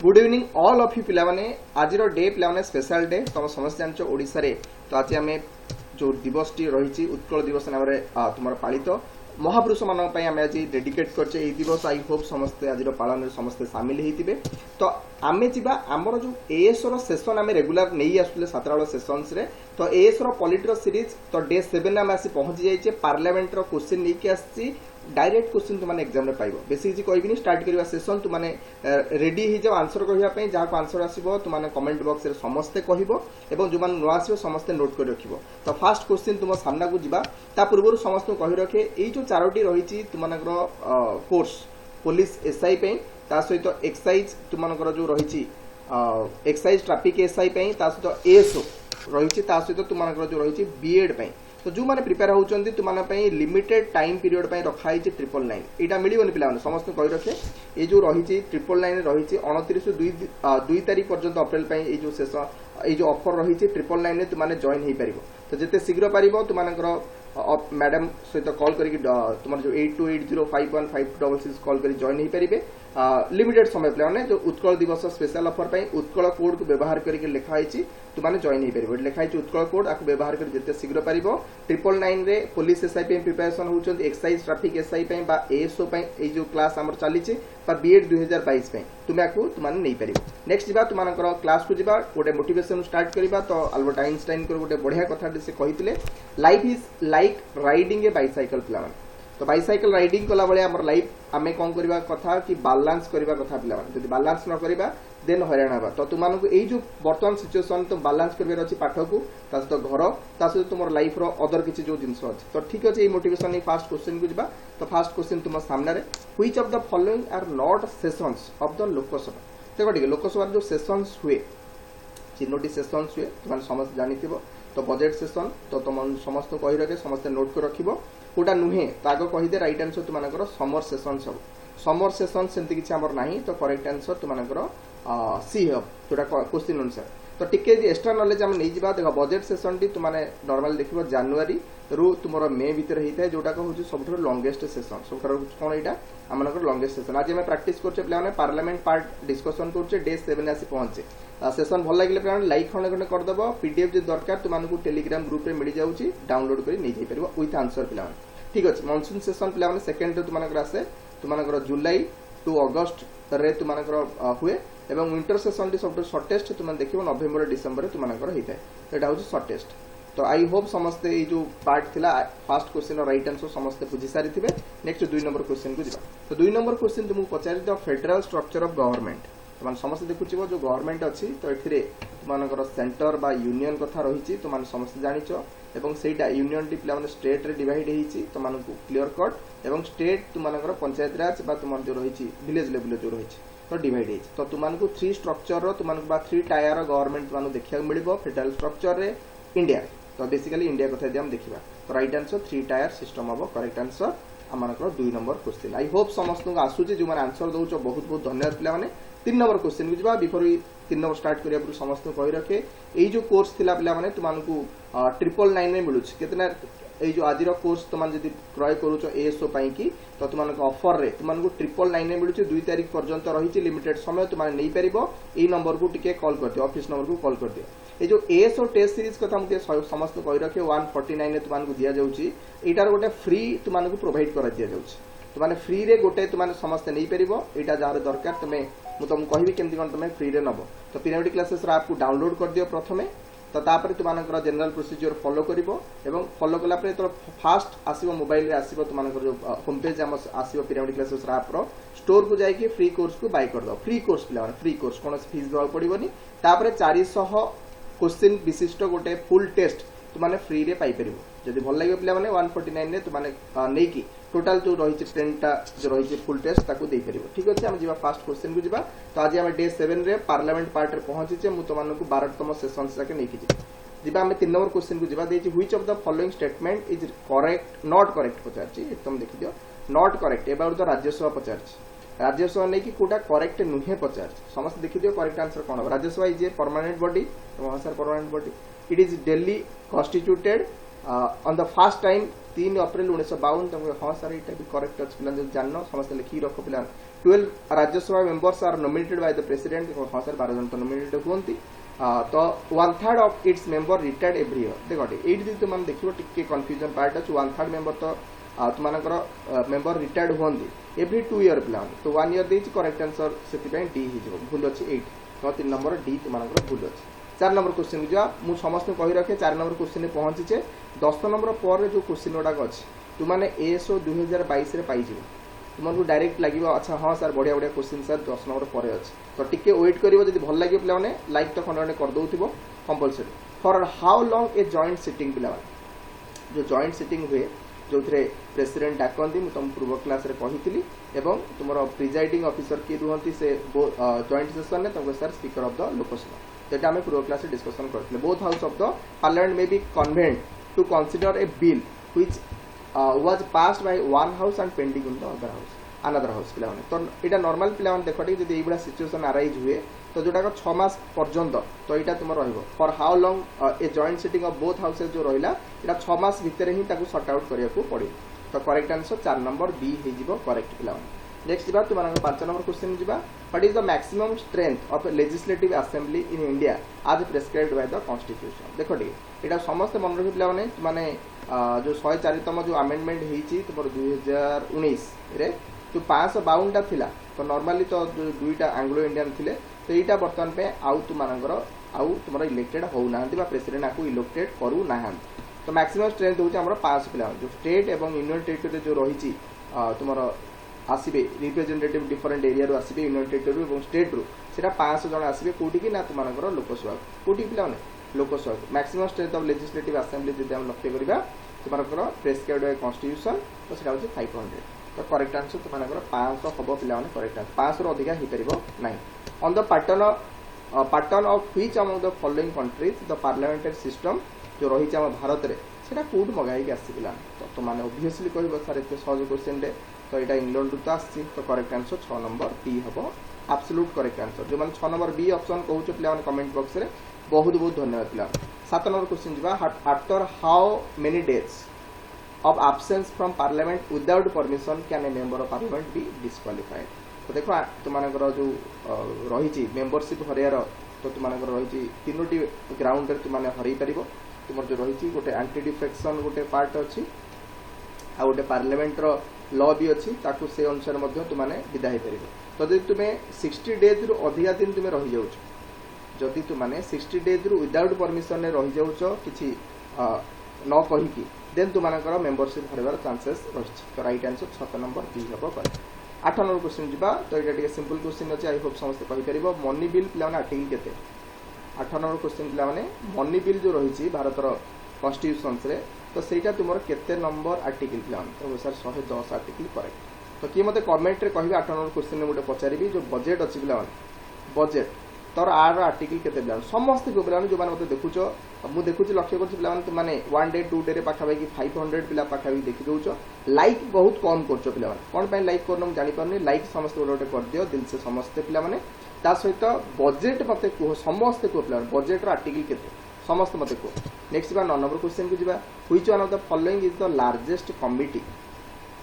Good evening all of you पिला माने आज डे पिला माने स्पेशल डे तुम समस्त जानछ ओडिसा रे तो आज आम जो दिवस टी रही उत्कल दिवस नाम तुम पालित महापुरुष मानक पई आम आज डेडिकेट करछे ए दिवस। आई होप समस्ते आज पालन समस्ते सामिल होइतिबे। तो आमे जिबा हमर जो एएस रो सेशन आमे रेगुलर नहीं आसुले सातराळ सेशंस रे तो एएस रो पॉलिटी रो सीरीज तो डे 7 आमे आसी पहुंच जाइछे। पार्लियामेंट रो क्वेश्चन नहीं के आसी डायरेक्ट क्वेश्चन तुम एग्जाम में पाइबो। बेसी किसी कहबिनी स्टार्ट करवा सेशन तुम रेडी हो जाओ आंसर कहया पई जहाँ को आंसर आसीबो तुम कमेंट बॉक्स रे समस्ते कहबो एवं जो मान नो आसीबो समस्ते नोट कर रखिबो। तो फास्ट क्वेश्चन तुम सामना को जिबा ता पूर्व समस्त कहि रखे एई जो चारोटी रहिछि तुमनकर कोर्स पुलिस एसआई पई ता सहित एक्सरसाइज तुमनकर जो रहिछि एक्सरसाइज ट्रैफिक एसआई पई ता सहित एएसओ रहिछि ता सहित तुमनकर जो रहिछि बीएड पई। तो जो मैंने प्रिपेयर होती तुम लिमिटेड टाइम पीरियड रखाई 999 यहाँ मिलनी पे समस्त कही रखे ये जो रही 999 रही 29 तारीख पर्यंत अप्रैल ये जो शेष ये जो ऑफर रही 999 तुम जॉइन हो पार। तो जिते शीघ्र पार तुम मैडम सहित कॉल करके तुम जो 8280515266 कॉल कर जॉइन हो पारे। लिमिटेड समय पे जो उत्कल दिवस स्पेशल ऑफर पर उत्कल कोड को व्यवहार करके लिखाई तुमने जॉइन हो पार। लिखाई उत्कल कोड आपको व्यवहार कर जिते शीघ्र पार 999 रे पुलिस एसआई प्रिपेरेसन होती एक्सरसाइज ट्रैफिक एसआई एएसओ जो क्लास आम चली बीएड 2022 तुम आपको तुमने नहीं पार। नेक्स्ट जा तुम क्लास को जा गोटे मोटिवेशन स्टार्ट करवा। तो अल्बर्ट आइंस्टाइन को गोटे बढ़िया कथा से कहते life is like riding A bicycle पिला। तो बाइसाइकल राइडिंग कला बेले आम लाइफ आम कौन करवा कथा कि बालांस करवा कथा पिला। जब बालांस न करवा देन हईराण हवा। तो तुमको यही जो बर्तमान सिचुएसन तुम बालांस कर अच्छी पाठ को सहित घर ता सहित तुम लाइफ रो अदर किसी जो जिनस अच्छे। तो ठीक अच्छे ये मोटिवेशन फास्ट क्वेश्चन को जा। तो फास्ट क्वेश्चन तुम सामने which of the following are not sessions of the Lok Sabha. देखो ठीक लोकसभा जो सेशंस हुए 3टी सेशंस हुए तुम समस्त जानी। तो बजेट सेशन तो तुम समस्त कही रखे समस्त नोट कर रख कौटा नुहे तो आग कहीदे रईट आंसर तुम समर सेशन सब समर सेशन सेमती किसी आमर ना। तो करेक्ट आंसर तुम सी हम जोटा क्वेश्चन अनुसार। तो टिके एक्स्ट्रा नॉलेज आम नहीं जा। देख बजेट सेशन टी तुम नॉर्मल देख जनवरी रु तुम मे भितर होता है जोटा हूँ सब लंगेस्ट सेशन सब कौन यहाँ आम लंगेस्ट सेशन। आज आम प्राक्टिस करछे पे पार्लियामेंट पार्ट डिस्कसन करछे डे 7 आसी पहुंचे। सेशन भल लगे पे लाइक खंडे खंडे करदेव। पीडीएफ जो दरकार तुमको टेलीग्राम ग्रुप में मिल जाऊँगी डाउनलोड कर नहीं जापर विथ आंसर पे। ठीक अच्छे मनसून सेशन पे सेकेंड तुम आसे तुम जुलाई टू अगस्ट रे तुम हुए एवं विंटर सेशन टी सब सर्टेस्ट तुम देख नवेम्बर डिसेम्बर तुम होता है। तो यहाँ हूँ सर्टेस्ट। तो आई होप समस्ते ये जो पार्ट थिला फास्ट क्वेश्चन राइट आंसर समस्ते बुझी सारी थे। नेक्स्ट 2 नंबर क्वेश्चन को जा। तो 2 नंबर क्वेश्चन तुमको पचार the federal structure of government. तुम समस्त देखुच जो गवर्नमेंट अच्छी तो ये तुम सेंटर बा यूनियन कथा रही तुम समस्त जानिच एवं सेटा यूनियन टी पे स्टेट रे डिवाइड होती तुमको क्लियर कट एवं स्टेट तुम पंचायत राज बा तुम जो रही विलेज लेवल जो रही तो डिवाइड होती। तो तुमको 3 स्ट्रक्चर तुमको 3 टायर गवर्नमेंट तुमको देखा मिल फेडरल स्ट्रक्चर रे इंडिया। तो बेसिकली इंडिया कथा यदि देखा तो राइट आंसर 3 टायर सिस्टम हम करेक्ट आंसर आम 2 नंबर क्वेश्चन। आई होप समस्त को आसूचे जो मैंने आंसर दौच बहुत बहुत धन्यवाद पे। 3 नंबर क्वेश्चन को जा। बिफोर 3 नंबर स्टार्ट करिया पूर्व समस्त कही रखे यही जो कोर्स थिला पे तुमको 999 में मिलूँ कितना ये जो आज कोर्स तुम जब क्रय करुच एएसओ की तो तुमको ऑफर रे तुमको 999 में मिलूँ 2 तारीख पर्यंत रही लिमिटेड समय तुम नहीं पार। यही नंबर को टिके कॉल कर दियो ऑफिस नंबर को कॉल कर दियो। ये जो एएसओ टेस्ट सीरीज कथा मुझे समस्त कही रखे 149 तुमको दि जाऊँगी यार गोटे फ्री तुमको प्रोवाइड कर दि जाऊँगी। तुमने फ्री रे गोटे तुमने समस्त नहीं पार यहाँ जहाँ दरकार तुम्हें मुझे तुमको कहि केमती कौन तुम फ्री रे नब। तो पिरामिड क्लासेस आपको डाउनलोड कर दियो प्रथमे। तो तापर तुम जनरल प्रोसीजर फॉलो करो फॉलो कलापर तो फास्ट आसो मोबाइल आसो तुम जो होम पेज आसो पिरामिड क्लासेस ऐप्र स्टोर को जाकि फ्री कोर्स को बाय कर दो। फ्री कोर्स पे फ्री कोर्स कौन फीस देवा पड़ोनी। 400 क्वेश्चन विशिष्ट गोटे फुल टेस्ट तुमने फ्री रे पाई परिबो। जदि भल लगे पे 149 रे तुमने नहीं कि टोटाल जो रही 10टा जो रही फुल टेस्ट ताकू दे परिबो। ठीक अच्छे आम जा फास्ट क्वेश्चन को जा। तो आज आम डे 7 रे पार्लियामेंट पार्ट रे पहुंचे मुझे तुमको 12तम सेशन जाके नहीं जी आम 3 नंबर क्वेश्चन को जा। Which of the following statement is correct not correct पचार एकदम देखी दियो not correct about the Rajya Sabha पचार राज्यसभा नहीं कि कौटा करेक्ट नुहे पचार समस्त देखी दियो करेक्ट आंसर कौन हम। Rajya Sabha is a permanent body हाँ sir permanent body it is duly constituted on the first time 3 April 1952। हाँ सर ये भी करेक्ट अच्छे पे जान समस्त लिखिक रख पे 12 Rajya Sabha members are nominated by the president हाँ सर 12 जन तो नॉमिनेटेड हुंती तो 1/3 of its member retired every year देखो एटी तुम देखो टिके कंफ्यूजन पार्ट अच्छे 1/3 मेंबर तो तुम मेंबर रिटायर्ड हुंती एवरी 2 ईयर पिला तो 1 ईयर देछि करेक्ट आंसर सेति डी हिजो भूल अछि 8 तो 3 नंबर डी तुम भूल अछि 4 नंबर क्वेश्चन को जा मु समस्त कहि रखे 4 नंबर क्वेश्चन में पहुंचीचे 10 नंबर पर जो क्वेश्चन गुड़ा अच्छे तुमने एएसओ 2022 रे पाई जिवो तुमको डायरेक्ट लगे अच्छा हाँ सर बढ़िया बढ़िया क्वेश्चन सर 10 नंबर पर अच्छे तो टिके वेट करिवो जदि भल लागियो पिला माने लाइक तो खंडे कर दउथिबो compulsory for how long a joint sitting पिला जो जॉइंट सिटिंग हुए जो थे प्रेसिडेंट डाकती मुझे तुम पूर्व क्लास रे कही एवं तुम प्रिजाइडिंग ऑफिसर किए रुहति से जॉइंट सेशन में तुमको sir speaker of the Lok Sabha तो आम पूर्व क्लास डिस्कसन करते both house of the parliament में be convened to consider a bill which was passed by one house and pending in the another house पिला तो यहाँ नॉर्मल पिला देख जब ये सिचुएशन अराइज हुए तो जोटा 6 मास पर्यंत तो यहाँ तुम रही for how long a joint sitting of both houses जो रहा यहाँ 6 मास भितर ही सॉर्ट आउट करने को पड़े तो करेक्ट आंसर 4 नंबर बी हो करेक्ट पिला नेक्स्ट जा तुम 5 नंबर क्वेश्चन जा what is the maximum strength of legislative assembly in India आज प्रेस्क्राइब्ड बाय द कॉन्स्टिट्यूशन देखो यहाँ समस्त मन रखी पे माने जो 104तम जो अमेंडमेंट होती तुम 2019 रे तो 552टा थिला तो नॉर्मली तो दुईटा एंग्लो इंडियन थिले तो यहाँ बर्तमान पे आउ तुम इलेक्टेड होना प्रेसिडेंट आपको इलेक्टेड करू ना तो मैक्सिमम स्ट्रेंथ हूँ 500 पिला जो स्टेट और यूनियन टेरिटोरी जो रही तुम आसबे रिप्रेजेंटेटिव डिफरेंट एरिया रू आसबे यूनियन टेरिटोरी और स्टेट रू से 500 जन आसबे कौटी की ना तुम लोकसभा कौटी पिला Lok Sabha maximum strength of legislative assembly जब हम लक्ष्य करवा तुम प्रेस्क्राइब्ड बाय कॉन्स्टिट्यूशन तो सेटा होची 500 तो करेक्ट आंसर तुम 500 हम पिला करेक्ट आंसर 500 अधिका हो पार ना on the pattern of which among the following countries the parliamentary system जो रही भारत में से कौट मगाई आसला तो तुमने ओबियसली कह सर एत सहज क्वेश्चन तो यहाँ इंग्लैंड रू तो आसी तो करेक्ट आंसर 6 नंबर डी हम एब्सोल्यूट करेक्ट आंसर जो मैंने 6 नंबर बी ऑप्शन कहूँ पे कमेंट बॉक्स में बहुत बहुत धन्यवाद पिला 7 नंबर क्वेश्चन जा after how many days of absence from parliament without permission can a member of parliament be disqualified तो देखो तुमको जो रही मेंबरशिप हरियार तो तुमको रही 3टी ग्राउंड रे तुमने हरई पार तुम जो रही गोटे एंटी डिफेक्शन गोटे पार्ट अच्छी आ गोटे पार्लियामेंट लॉ भी अच्छी ताकू से अनुसार तुमने विदा हो पार तो जब तुम्हें 60 डेज रु अधिका दिन तुम्हें रही जाऊँ जदि तुमने 60 डेज रु विदाउट परमिशन रही जाऊँ कि न कहीकि देन तुमको मेंबरशिप हरबार चांसेस रही तो राइट आंसर 7 नंबर डी हम करेक्ट 8 नंबर क्वेश्चन जा तो ये सिंपल क्वेश्चन अच्छे आई होप समस्त कहीपर मनी बिल पे आर्टिकल केते 8 नंबर क्वेश्चन पे मनी बिल जो रही भारत कॉन्स्टिट्यूशन रे तो सहीटा तुम केते नंबर आर्टिकल पे तो सर 110 आर्टिकल करेक्ट तो किए मत कमेंट रे कह 8 नंबर क्वेश्चन में गोटे पचारि जो बजेट अच्छी पे बजेट तर आर आर्टिकल केते पे समस्त को पे जो मैंने देखुच मुझे देखुच लक्ष्य कर मैंने 1 डे 2 डे पाखापाखि 500 पिला पाखापाखि देखी दौच लाइक बहुत कम कर पे कौन पे लाइक करना मुझे जानीपारे लाइक समस्त गोटे गोटे कर दियो दिल से समस्ते पे सहित बजेट मत कह समस्ते कह पे बजेट आर्टिकल केते समस्त मत कह नेक्स्ट 9 नंबर क्वेश्चन को जा which one of the following is the largest committee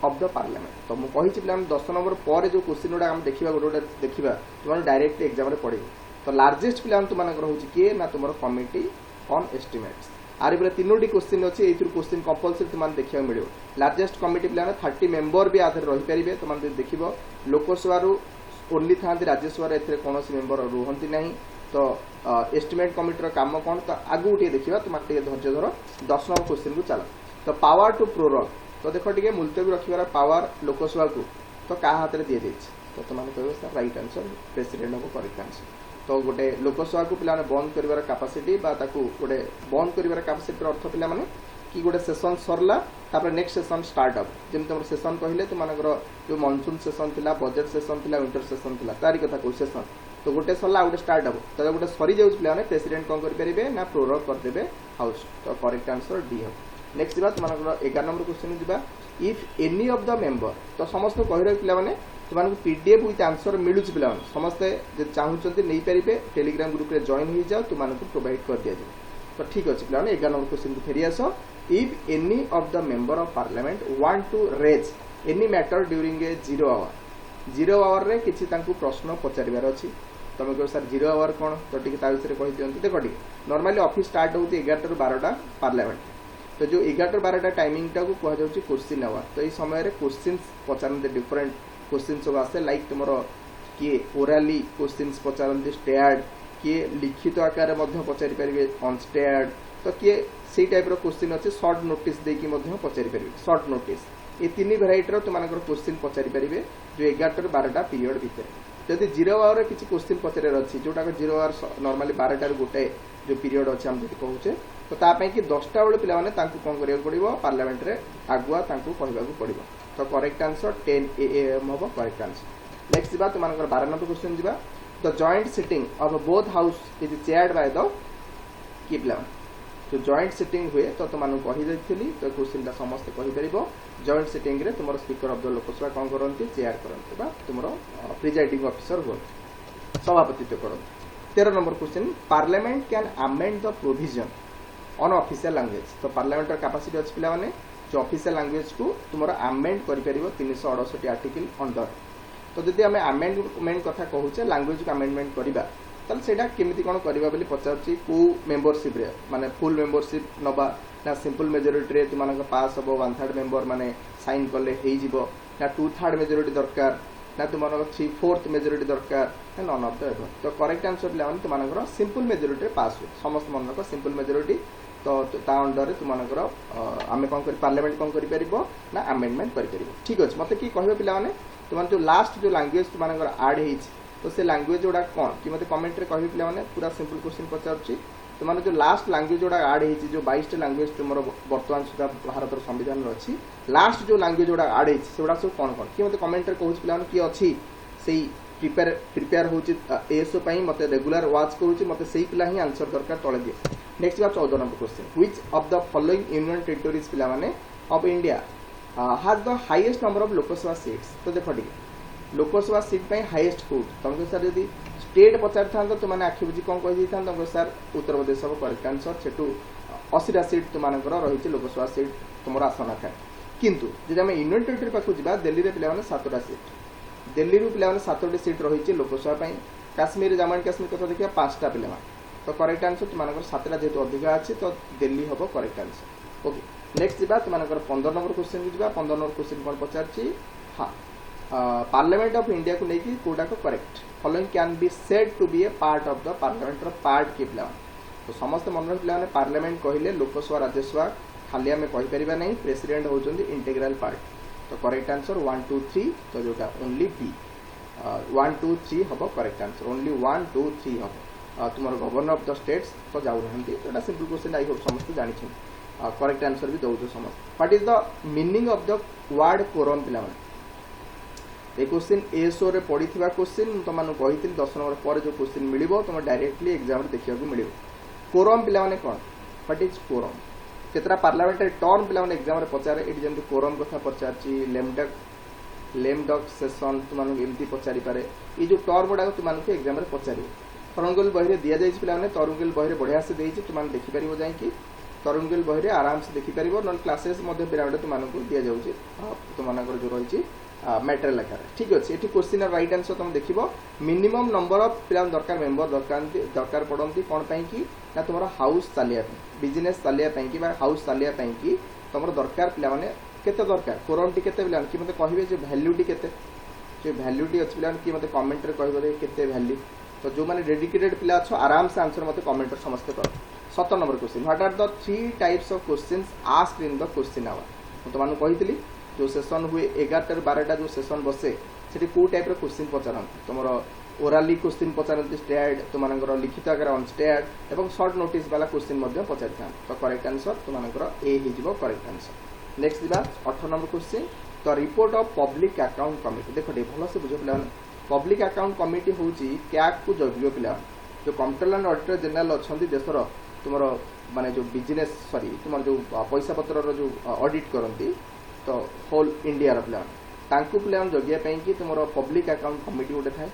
of the parliament तो मुझे पे 10 नंबर पर जो क्वेश्चन गुड़ा आम देखा गोटे गोटे देखा तुम डायरेक्ट एग्जाम पढ़े तो लार्जेस्ट पिला तुम रोचे किए ना तुम कमिटी ऑन एस्टिमेट्स आर पर 3टी क्वेश्चन अच्छे ये क्वेश्चन कंपलसरी तुम देखा मिले लार्जेस्ट कमिटी पे 30 मेंबर भी आधे रही पारे तुम देख लोकसभा ओनली था राज्यसभा कौन मेंबर रुहति ना तो एस्टिमेट कमिटर काम कौन तो आगू टे देखा तुम धैर्य धर 10 नंबर क्वेश्चन को चल तो पावर टू प्रोरग तो देख टे मुलतवी रखार पावर लोकसभा को तो क्या हाथ में दी तो तुमने कह सर राइट आंसर प्रेसिडेंट हम करेक्ट आंसर तो गोटे लोकसभा को पे बंद कर कैपेसिटी गोटे बंद कर कैपेसिटी अर्थ पे कि गोटे सेसन सरला नेक्स्ट सेसन स्टार्ट अप जमी तुम सेसन कहले तुम जो मनसून सेसन थिला बजेट सेसन थिला विंटर सेसन थिला तारी कथा कहू सेसन तो गोटे सरला गोटे स्टार्ट अप तो गोटे सरी जाऊँ पे प्रेसिडेंट कौन करेंगे ना प्रोरग करदे हाउस तो करेक्ट आंसर डी हम नेक्स्ट जा तुम 11 नंबर क्वेश्चन जा if any of the member तो समस्त कह रहे पे तुमको पीडीएफ विथ आंसर मिलूँ पे समस्ते चाहते नहीं पारे टेलीग्राम ग्रुप रे जॉइन हो जाओ तुमको प्रोवाइड कर दिया तो ठीक अच्छे पे 11 नंबर क्वेश्चन को फेरी आस if any of the member of parliament want to raise any matter during a 0 hour zero hour रे किसी तांकु प्रश्न पचारिबार अछि तुम कह सर जीरो आवर कौन तो टी विषय कही दिखाई देख टी नॉर्मली ऑफिस स्टार्ट होती 11 ରୁ 12ଟା पार्लियामेंट तो जो 11 ରୁ 12ଟା टाइमिंग टा को कह जाउची क्वेश्चन आवर तो ये समय रे क्वेश्चंस पचारते डिफरेंट क्वेश्चन सब आसे लाइक तुम किए ओराली क्वेश्चंस पचारते स्टेयर्ड किए लिखित आकार में पचारि पारे अनस्टेयर्ड तो किए से टाइप क्वेश्चन अच्छे सर्ट नोटिस देकी पचारि पारे सर्ट नोटिस ये तीन भेराइटर तुम क्वेश्चन पचारि पारे जो 11 ରୁ 12ଟା पीरियड भितर जदि जीरो आवर किसी क्वेश्चन पचार अच्छी जोटा जीरो आवर नॉर्मली 12टा ରୁ 1 जो पीरियड अच्छे आम जो कहूचे तो तापाई कि 10टा बेलू पिला कौन करा पड़ो पार्लियामेंट रे आगुआ कहवाक पड़ो तो करेक्ट आंसर 10 AM हम करेक्ट आंसर नेक्स्ट जा तुम 12 नंबर क्वेश्चन जा the joint sitting of both house is chaired by the कि पिला जो जॉइंट सिटिंग हुए तो तुमको कही तो क्वेश्चन समस्त कहीपर जॉइंट सिटिंग रे तुम स्पीकर ऑफ द लोकसभा कौन करती चेयर करते तुम प्रिजाइडिंग ऑफिसर हुए सभापतित्व करते 13 number question parliament can amend the provision on official language तो पार्लियामेंट कैपेसिटी अच्छी पे जो ऑफिशियल लैंग्वेज को तुम अमेंड कर 368 आर्टिकल अंडर तो जब आम अमेंडमेंट कथा कहूचे लैंग्वेज को अमेंडमेंट करवा ताल सेटा केमिति कोन करबा बोली पचारछि को मेंबरशिप रे माने फुल मेंबरशिप नबा ना सिंपल मेजॉरिटी रे तुम पास हम 1/3 मेंबर माने साइन कले हे जिवो ना 2/3 मेजॉरिटी दरकार ना तुम 3/4 मेजॉरिटी दरकार ना नन ऑफ द एबव तो करेक्ट आंसर पिला माने तुम सिंपल मेजॉरिटी रे पास हो समस्त मन को सिंपल मेजॉरिटी तो ता अंडर रे तुम आमे कोन कर पार्लियामेंट कोन करि परिबो ना अमेंडमेंट करि परिबो ठीक अछि मते की कहबे पिला माने तुम जो लास्ट जो लैंग्वेज तुम ऐड हेछि तो से लैंग्वेज जोड़ा कौन कि मतलब कमेंट रे कहि पिला माने पूरा सिंपल क्वेश्चन पचारछि तो माने जो लास्ट लैंग्वेज जोड़ा ऐड हेछि जो 22 लैंग्वेज तुमरो वर्तमान सुधा भारत संविधान रे अछि लास्ट जो लैंग्वेज जोड़ा ऐड हेछि सेडा सब कौन कौन कि मतलब कमेंट रे कहउछि पिला माने की अछि सेही प्रिपेयर होछि एएसओ पई मते रेगुलर वाच करूछि मते सेही पिला ही आंसर दरकार तळे दिए नेक्स्ट बा 14 number question which of the following union territories पिला माने of India has the highest number of Lok Sabha seats तो देखो ठीक लोकसभा सीट पे हाईएस्ट कोड तुमको सर यदि स्टेट पचार था तो तुमने आखि बुझी कौन कही था तुमको सर उत्तर प्रदेश हम करेक्ट आंसर सेटू 80टा सीट तुमको रही लोकसभा सीट तुम आसन था किंतु जब आम यूनियन टेरिटरी पाखु जा दिल्ली में पिला 7टा सीट दिल्ली पिला 7टी सीट रही लोकसभा काश्मीर जम्मू एंड काश्मीर कथा देखिए 5टा पिला तो करेक्ट आंसर तुम 7टा जेहतु अधिक अच्छे तो दिल्ली हम करेक्ट आंसर ओके नेक्स्ट जा तुम 15 नंबर क्वेश्चन को 15 नंबर क्वेश्चन कौन पचार हाँ पार्लियामेंट ऑफ इंडिया को लेकिन कोटा को correct following can be said to be a part of the parliament part के पिला तो समस्त मन पिला पार्लियामेंट कहले लोकसभा राज्यसभा खाली आम कहीपर ना प्रेसिडेंट होती इंटेग्राल पार्ट तो करेक्ट आंसर 1 2 3 तो जोटा ओनली बी 1 2 3 हम करेक्ट आंसर ओनली 1 2 3 हम तुम गवर्नर ऑफ द स्टेट्स तो जाऊना तो सिंपल क्वेश्चन आई होप समस्त जानी करेक्ट आंसर भी दौर समस्त what is the meaning of the word quorum पिला ये क्वेश्चन एएसओ रे पड़ी क्वेश्चन तुमको कही 10 नंबर पर जो क्वेश्चन मिल तुम डायरेक्टली एग्जाम देखा मिल कोरम पिला कौन व्हाट इज कोरम केतरा पार्लियामेंटारी टर्म पिला एग्जाम रे पचारे ये जमी कोरम कथा पचार लेमडक सेशन तुमको एमती पचारि पारे ये जो टर्म गुड़ा तुमको एग्जाम रे पचार तरुणगोल बही दि जाए पिला तरुणगोल बही बढ़िया से देती तुम देखिपर जाकि तरुणगोल बही आराम से देखिपर ना क्लासेस पिरामिड तुमको दि जाऊँगी तुम जो रही मैटेरियल आकार ठीक अच्छे ये क्वेश्चन राइट आंसर तुम देख मिनिमम नंबर ऑफ पिला दरकार मेंबर दरकार पड़ती कौन कि ना तुम हाउस चलिए बिजनेस चलिए कि हाउस चलिए कि तुम दरकार पिला केते दरकार कोरम टी केते पिला कि मते कहिबे जे वैल्यू टी केते जो वैल्यू टी अछि पिला कि मते कमेंट रे कहबे केते वैल्यू तो जो माने डेडिकेटेड पिला अच्छो आराम से आंसर मते कमेंट रे समस्त कर 17 number question what are the 3 types of questions asked in the question hour तो माने कहितली जो सेशन हुए 11 ରୁ 12ଟା जो सेशन बसे से कौ टाइप क्वेश्चन पचारती तुम ओराली क्वेश्चन पचारती स्टेयर्ड तुम लिखित आकार अनस्टेयर्ड और सर्ट नोटिस वाला क्वेश्चन पचारि था तो करेक्ट आंसर तुम ए हो करेक्ट आंसर नेक्स्ट जा 18 number question the report of public account committee देख भल से बुझ पे पब्लिक अकाउंट कमिटी हूँ कैग को जगियो पिला जो कंट्रोलर एंड ऑडिटर जनरल अच्छा देशर तुम माने जो बिजनेस सॉरी तुम जो पैसा पत्र जो ऑडिट करती तो होल इंडिया पिला पिला जगिया कि तुम पब्लिक अकाउंट कमिटी गोटे थाए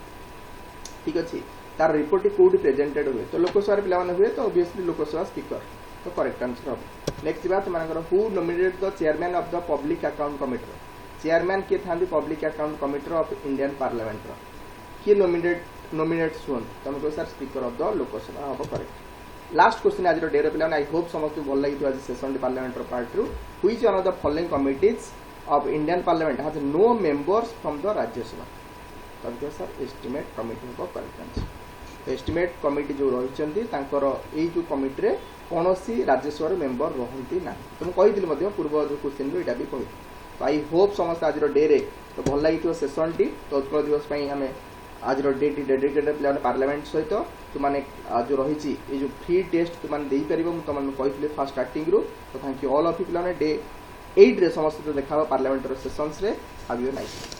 ठीक अच्छे तार रिपोर्ट कौटी प्रेजेंटेड हुए तो लोकसभा पिला हुए तो ओबियसली लोकसभा स्पीकर तो करेक्ट आंसर हम नेक्स्ट बात तुम who nominated the chairman of the public account committee chairman किए था public account committee of Indian parliament किए नोमिनेट सुन तुम कह sir speaker of the Lok Sabha हम करेक्ट लास्ट क्वेश्चन आज डे पे आई होप समस्त भल लगी आज सेशन पार्लियामेंट पार्ट रु which one of the following committees of Indian parliament has no members from the Rajya Sabha तुम कह सर एस्टिमेट कमिटी हम करेक्ट आंसर एस्टिमेट कमिटी जो रही जो कमिटी रे कौन सी राज्यसभा मेंबर रहती ना तो मुझे कही पूर्व जो क्वेश्चन भी यहाँ भी कही तो आई होप समस्त आज डे रे तो भल लगी सेसन टी तो उत्कल दिवस आम आज डे टी डेडिकेटेड पे पार्लियामेंट सहित तुमने जो रही जो फ्री टेस्ट तुमने तुमने कही फास्ट स्टार्टिंग रू तो thank you all of you पे डे 8 रे समस्त देखा पार्लियामेंट सेसन्स रे हैव यू नाइस